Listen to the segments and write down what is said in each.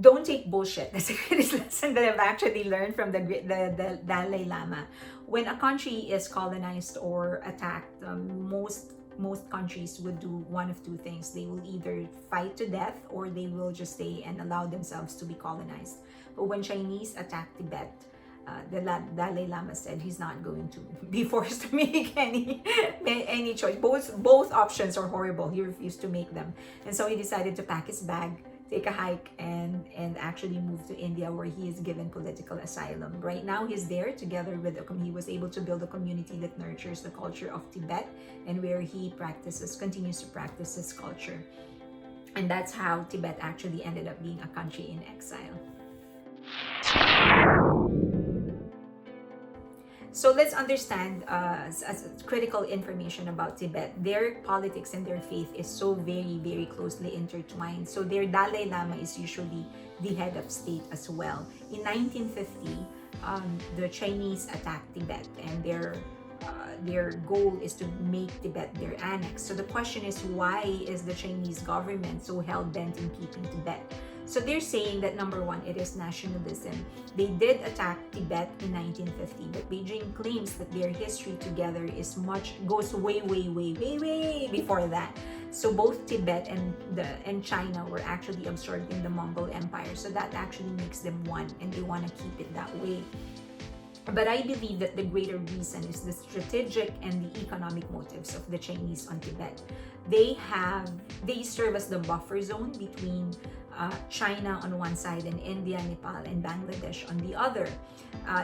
don't take bullshit. That's the greatest lesson that I've actually learned from the Dalai Lama. When a country is colonized or attacked, most countries would do one of two things. They will either fight to death or they will just stay and allow themselves to be colonized. But when Chinese attacked Tibet, the Dalai Lama said he's not going to be forced to make any choice. Both options are horrible. He refused to make them, and so he decided to pack his bag, take a hike, and actually move to India, where he is given political asylum. Right now, he's there together with he was able to build a community that nurtures the culture of Tibet, and where he continues to practice his culture, and that's how Tibet actually ended up being a country in exile. So let's understand as critical information about Tibet. Their politics and their faith is so very, very closely intertwined. So their Dalai Lama is usually the head of state as well. In 1950, the Chinese attacked Tibet, and their goal is to make Tibet their annex. So the question is, why is the Chinese government so hell-bent in keeping Tibet? So they're saying that number one, it is nationalism. They did attack Tibet in 1950, but Beijing claims that their history together goes way before that. So both Tibet and China were actually absorbed in the Mongol Empire. So that actually makes them one, and they want to keep it that way. But I believe that the greater reason is the strategic and the economic motives of the Chinese on Tibet. They serve as the buffer zone between China on one side and India, Nepal, and Bangladesh on the other.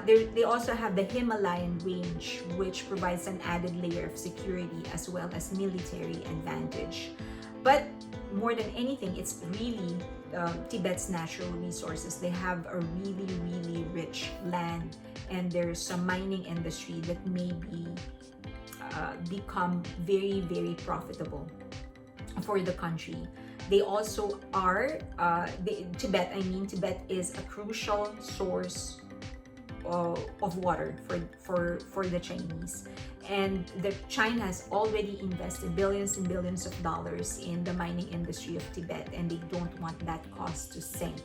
They also have the Himalayan range, which provides an added layer of security as well as military advantage. But more than anything, it's really Tibet's natural resources. They have a really rich land, and there's a mining industry that may become very profitable for the country. They also are Tibet is a crucial source of water for the Chinese, and China has already invested billions and billions of dollars in the mining industry of Tibet, and they don't want that cost to sink.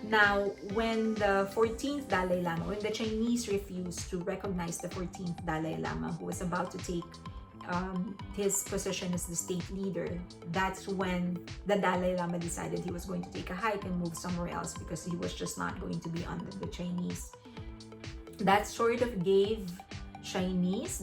Now, when the 14th Dalai Lama, when the Chinese refused to recognize the 14th Dalai Lama, who was about to take his position as the state leader, that's when the Dalai Lama decided he was going to take a hike and move somewhere else, because he was just not going to be under the Chinese. That sort of gave Chinese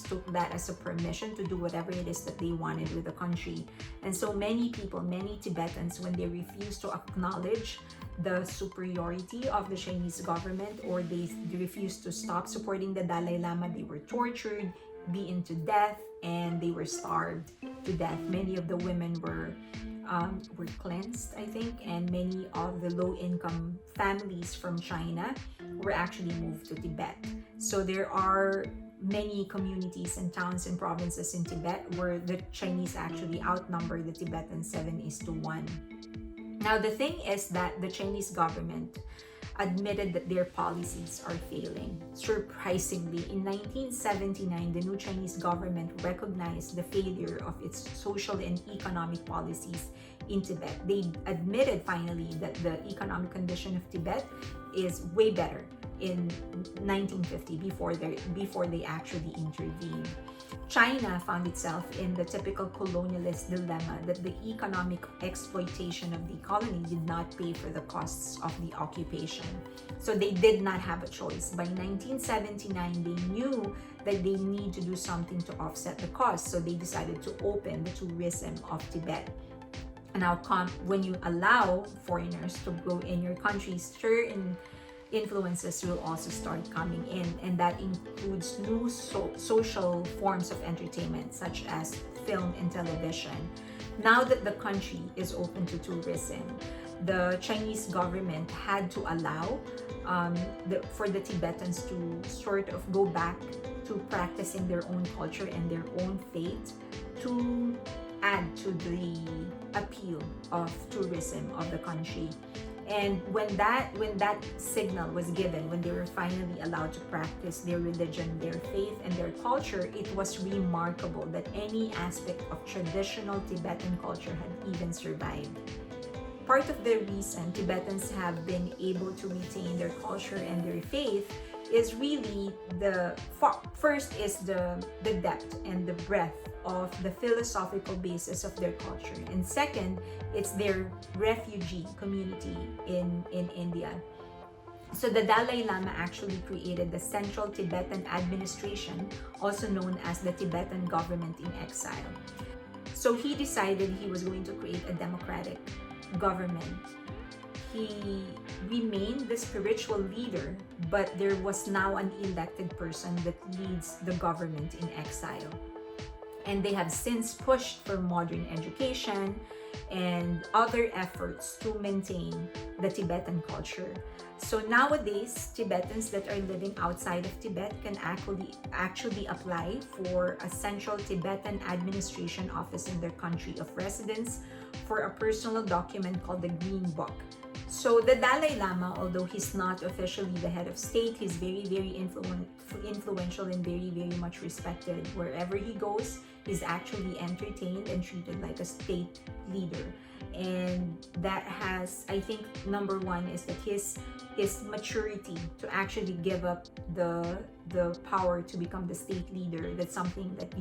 took that as a permission to do whatever it is that they wanted with the country. And so many people, many Tibetans, when they refused to acknowledge the superiority of the Chinese government, or they refused to stop supporting the Dalai Lama, they were tortured, beaten to death, and they were starved to death. Many of the women were cleansed, I think, and many of the low-income families from China were actually moved to Tibet. So there are many communities and towns and provinces in Tibet where the Chinese actually outnumber the Tibetans 7:1. Now, the thing is that the Chinese government admitted that their policies are failing. Surprisingly, in 1979, the new Chinese government recognized the failure of its social and economic policies in Tibet. They admitted finally that the economic condition of Tibet is way better in 1950, before they actually intervened. China found itself in the typical colonialist dilemma that the economic exploitation of the colony did not pay for the costs of the occupation. So they did not have a choice. By 1979, they knew that they need to do something to offset the costs, so they decided to open the tourism of Tibet. Now, when you allow foreigners to go in your country, certain influences will also start coming in, and that includes new social forms of entertainment, such as film and television. Now that the country is open to tourism, the Chinese government had to allow for the Tibetans to sort of go back to practicing their own culture and their own faith, to add to the appeal of tourism of the country. And when that signal was given, when they were finally allowed to practice their religion, their faith, and their culture, it was remarkable that any aspect of traditional Tibetan culture had even survived. part of the reason Tibetans have been able to retain their culture and their faith is really first is the depth and the breadth of the philosophical basis of their culture, and second, it's their refugee community in India. So the Dalai Lama actually created the Central Tibetan Administration, also known as the Tibetan Government in Exile. So he decided he was going to create a democratic government. He remained the spiritual leader, but there was now an elected person that leads the government in exile. And they have since pushed for modern education and other efforts to maintain the Tibetan culture. So nowadays, Tibetans that are living outside of Tibet can actually apply for a Central Tibetan Administration office in their country of residence for a personal document called the Green Book. So the Dalai Lama, although he's not officially the head of state, he's very influential and very much respected. Wherever he goes, he's actually entertained and treated like a state leader. And that has, I think, number one is that his maturity to actually give up the power to become the state leader. That's something that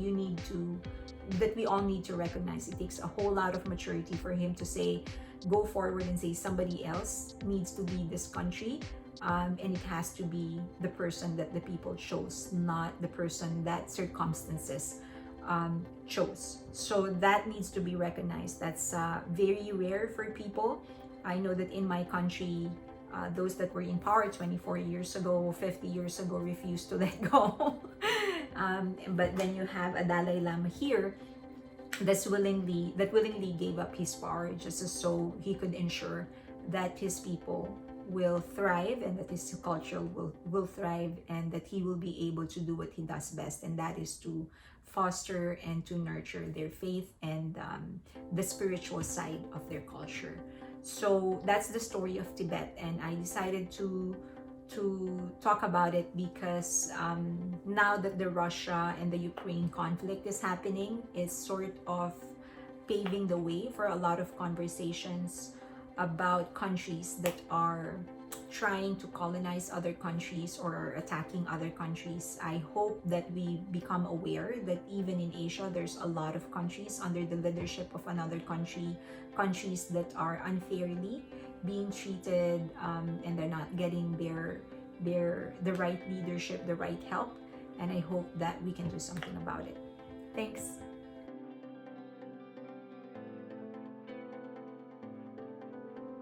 we all need to recognize. It takes a whole lot of maturity for him to go forward and say somebody else needs to lead this country, and it has to be the person that the people chose, not the person that circumstances chose. So that needs to be recognized. That's very rare for people. I know that in my country, those that were in power 24 years ago, 50 years ago, refused to let go. But then you have a Dalai Lama here that willingly gave up his power just so he could ensure that his people will thrive and that his culture will thrive, and that he will be able to do what he does best, and that is to foster and to nurture their faith and the spiritual side of their culture. So that's the story of Tibet, and I decided to talk about it because now that the Russia and the Ukraine conflict is happening, it's sort of paving the way for a lot of conversations about countries that are trying to colonize other countries or are attacking other countries. I hope that we become aware that even in Asia, there's a lot of countries under the leadership of another country, countries that are unfairly being treated, and they're not getting the right leadership, the right help. And I hope that we can do something about it. Thanks.